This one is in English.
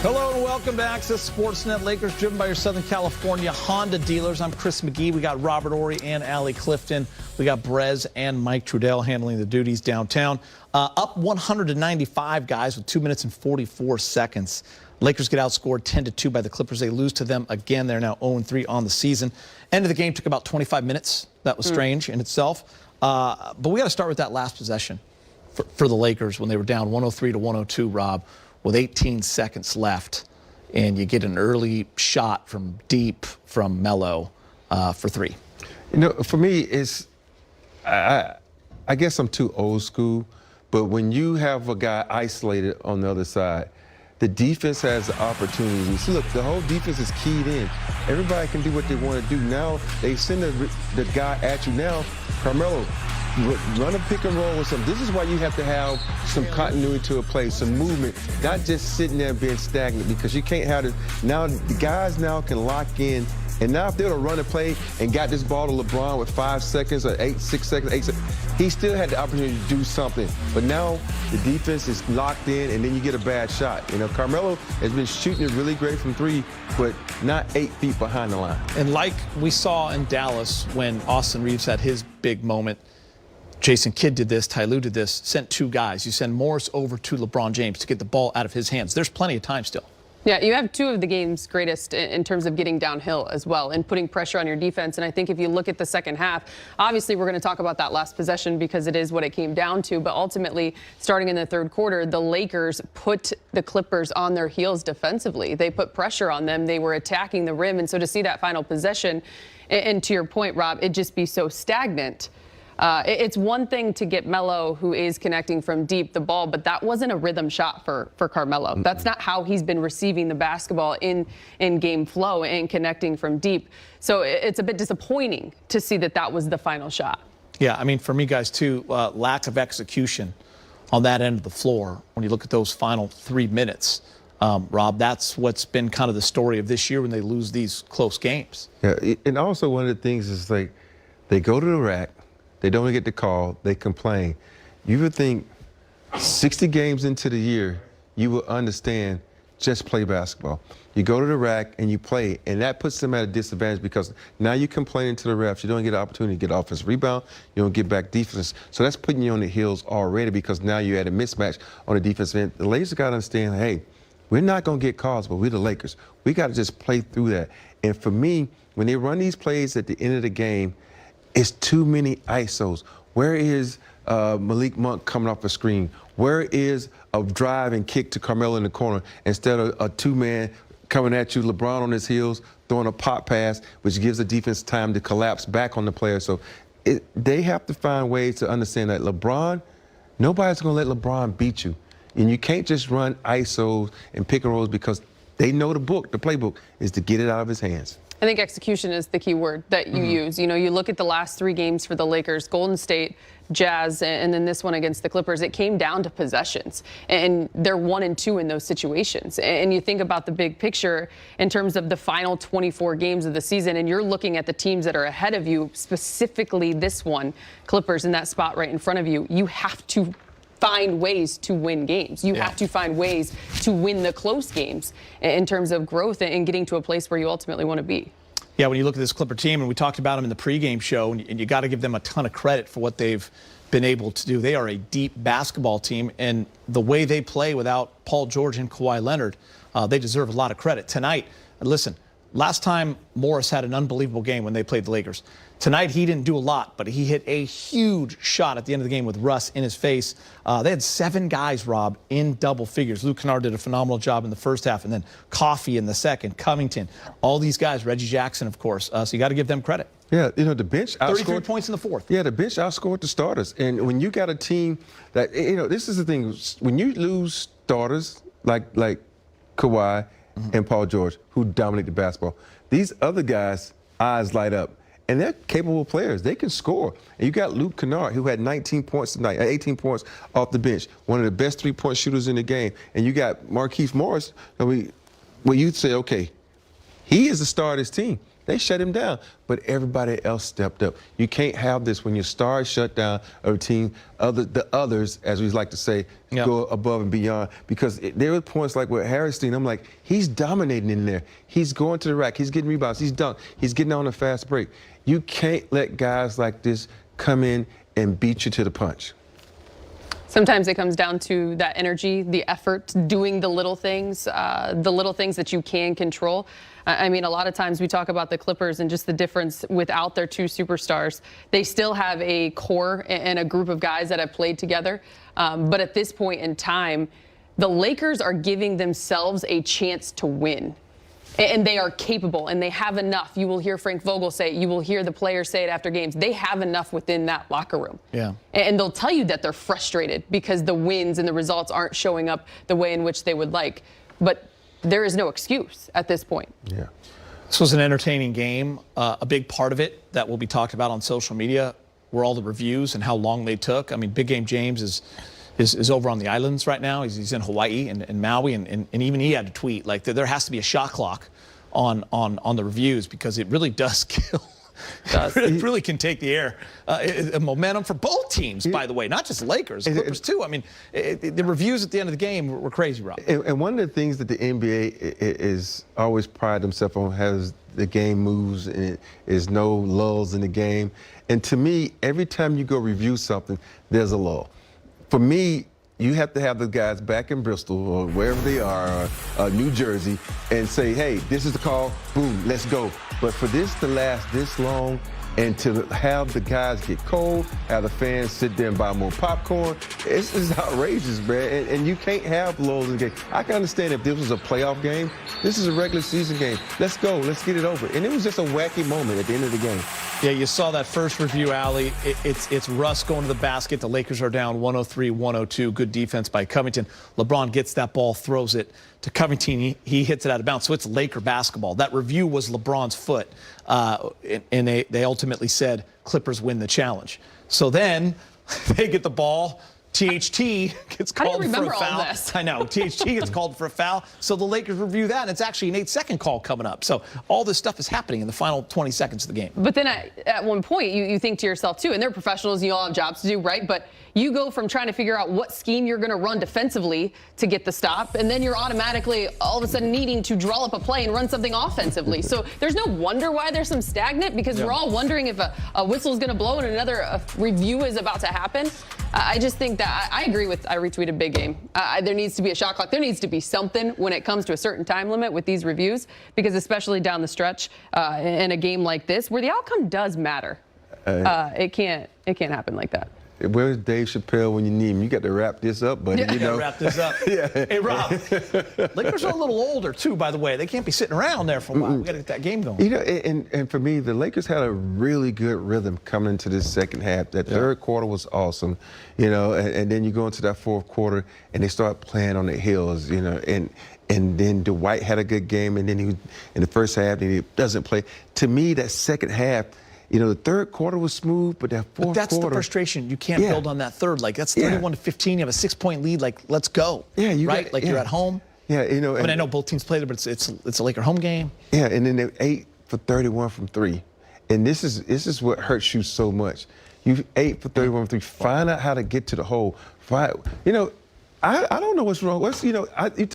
Hello and welcome to Access Sportsnet. Lakers driven by your Southern California Honda dealers. I'm Chris McGee. We got Robert Ory and Allie Clifton. We got Brez and Mike Trudell handling the duties downtown. Up 195, guys, with 2 minutes and 44 seconds. Lakers get outscored 10-2 by the Clippers. They lose to them again. They're now 0-3 on the season. End of the game took about 25 minutes. That was strange in itself. But we got to start with that last possession for the Lakers when they were down 103-102, Rob, with 18 seconds left, and you get an early shot from deep from Melo for three. You know, for me, it's I guess I'm too old school, but when you have a guy isolated on the other side, the defense has the opportunity. See, look, the whole defense is keyed in. Everybody can do what they want to do. Now they send the guy at you. Now, Carmelo, run a pick and roll or something. This is why you have to have some continuity to a play, some movement, not just sitting there being stagnant, because you can't have it. Now the guys now can lock in, and now if they were to run a play and got this ball to LeBron with 5 seconds or 6 seconds, 8 seconds, he still had the opportunity to do something. But now the defense is locked in, and then you get a bad shot. You know, Carmelo has been shooting it really great from three, but not 8 feet behind the line. And like we saw in Dallas when Austin Reeves had his big moment, Jason Kidd did this, Ty Lue did this, sent 2 guys. You send Morris over to LeBron James to get the ball out of his hands. There's plenty of time still. Yeah, you have 2 of the game's greatest in terms of getting downhill as well and putting pressure on your defense. And I think if you look at the second half, obviously we're going to talk about that last possession because it is what it came down to. But ultimately, starting in the third quarter, the Lakers put the Clippers on their heels defensively. They put pressure on them. They were attacking the rim. And so to see that final possession, and to your point, Rob, it just be so stagnant. It's one thing to get Melo, who is connecting from deep, the ball, but that wasn't a rhythm shot for Carmelo. That's not how he's been receiving the basketball in game flow and connecting from deep. So it's a bit disappointing to see that was the final shot. Yeah, I mean, for me, guys, too, lack of execution on that end of the floor. When you look at those final 3 minutes, Rob, that's what's been kind of the story of this year when they lose these close games. Yeah, and also one of the things is like they go to the rack. They don't get the call. They complain. You would think 60 games into the year, you will understand just play basketball. You go to the rack and you play, and that puts them at a disadvantage because now you're complaining to the refs. You don't get an opportunity to get offensive rebound. You don't get back defense. So that's putting you on the heels already because now you're at a mismatch on the defensive end. The Lakers got to understand, hey, we're not going to get calls, but we're the Lakers. We got to just play through that. And for me, when they run these plays at the end of the game, it's too many ISOs. Where is Malik Monk coming off a screen? Where is a drive and kick to Carmelo in the corner instead of a 2-man coming at you, LeBron on his heels, throwing a pop pass, which gives the defense time to collapse back on the player. So they have to find ways to understand that LeBron, nobody's going to let LeBron beat you. And you can't just run ISOs and pick and rolls because they know the playbook is to get it out of his hands. I think execution is the key word that you use. You know, you look at the last 3 games for the Lakers, Golden State, Jazz, and then this one against the Clippers. It came down to possessions, and they're 1-2 in those situations. And you think about the big picture in terms of the final 24 games of the season, and you're looking at the teams that are ahead of you, specifically this one, Clippers in that spot right in front of you. You have to find ways to win games. You have to find ways to win the close games in terms of growth and getting to a place where you ultimately want to be. Yeah, when you look at this Clipper team, and we talked about them in the pregame show, and you got to give them a ton of credit for what they've been able to do. They are a deep basketball team, and the way they play without Paul George and Kawhi Leonard, they deserve a lot of credit. Tonight, listen, last time Morris had an unbelievable game when they played the Lakers. Tonight, he didn't do a lot, but he hit a huge shot at the end of the game with Russ in his face. They had 7 guys, Rob, in double figures. Luke Kennard did a phenomenal job in the first half, and then Coffey in the second, Covington, all these guys, Reggie Jackson, of course. So you got to give them credit. Yeah, you know, the bench outscored. 33 points in the fourth. Yeah, the bench outscored the starters. And when you got a team that, you know, this is the thing. When you lose starters like Kawhi and Paul George, who dominate the basketball, these other guys' eyes light up. And they're capable players. They can score. And you got Luke Kennard, who had 19 points tonight, 18 points off the bench, one of the best 3-point shooters in the game. And you got Markieff Morris, where you'd say, okay, he is the star of this team. They shut him down. But everybody else stepped up. You can't have this when your stars shut down a team, the others, as we like to say, go above and beyond. Because there were points like with Harrison, I'm like, he's dominating in there. He's going to the rack. He's getting rebounds. He's dunked. He's getting on a fast break. You can't let guys like this come in and beat you to the punch. Sometimes it comes down to that energy, the effort, doing the little things that you can control. I mean, a lot of times we talk about the Clippers and just the difference without their two superstars. They still have a core and a group of guys that have played together. But at this point in time, the Lakers are giving themselves a chance to win. And they are capable, and they have enough. You will hear Frank Vogel say it. You will hear the players say it after games. They have enough within that locker room. Yeah. And they'll tell you that they're frustrated because the wins and the results aren't showing up the way in which they would like. But there is no excuse at this point. Yeah. This was an entertaining game. A big part of it that will be talked about on social media were all the reviews and how long they took. I mean, Big Game James is over on the islands right now. He's in Hawaii and Maui, and even he had to tweet like there has to be a shot clock on the reviews because it really does kill. It really can take the air. Momentum for both teams, by the way, not just Lakers, Clippers too. I mean, the reviews at the end of the game were crazy, Rob. And one of the things that the NBA is always pride themselves on has the game moves and is no lulls in the game. And to me, every time you go review something, there's a lull. For me, you have to have the guys back in Bristol or wherever they are, New Jersey, and say, hey, this is the call, boom, let's go. But for this to last this long and to have the guys get cold, have the fans sit there and buy more popcorn, it's outrageous, man. And you can't have lulls in the game. I can understand if this was a playoff game. This is a regular season game. Let's go. Let's get it over. And it was just a wacky moment at the end of the game. Yeah, you saw that first review, Allie. It's Russ going to the basket. The Lakers are down 103-102. Good defense by Covington. LeBron gets that ball, throws it to Covington. He hits it out of bounds. So it's Laker basketball. That review was LeBron's foot. And they ultimately said Clippers win the challenge. So then they get the ball. THT gets called for a foul. All this? I know. THT gets called for a foul. So the Lakers review that, and it's actually an 8-second call coming up. So all this stuff is happening in the final 20 seconds of the game. But then at one point, you think to yourself, too, and they're professionals, you all have jobs to do, right? But you go from trying to figure out what scheme you're going to run defensively to get the stop, and then you're automatically all of a sudden needing to draw up a play and run something offensively. So there's no wonder why there's some stagnant, because we're all wondering if a whistle is going to blow and another review is about to happen. I just think that I agree with, I retweeted Big Game. There needs to be a shot clock. There needs to be something when it comes to a certain time limit with these reviews, because especially down the stretch in a game like this where the outcome does matter, it can't happen like that. Where's Dave Chappelle when you need him? You got to wrap this up, buddy. Yeah, you know? wrap this up. Yeah. Hey, Rob, Lakers are a little older, too, by the way. They can't be sitting around there for a while. We got to get that game going. You know, and for me, the Lakers had a really good rhythm coming into this second half. That third quarter was awesome, you know, and then you go into that fourth quarter, and they start playing on the heels, you know, and then Dwight had a good game, and then he in the first half, and he doesn't play. To me, that second half, you know, the third quarter was smooth, but that fourth quarter. That's the frustration. You can't build on that third. Like, that's 31-15. You have a 6-point lead. Like, let's go. Yeah, right? You're at home. Yeah, you know. I mean, I know both teams played it, but it's a Laker home game. Yeah, and then they're 8 for 31 from 3. And this is what hurts you so much. You 8 for 31 from 3. Find out how to get to the hole. You know, I don't know what's wrong. You know,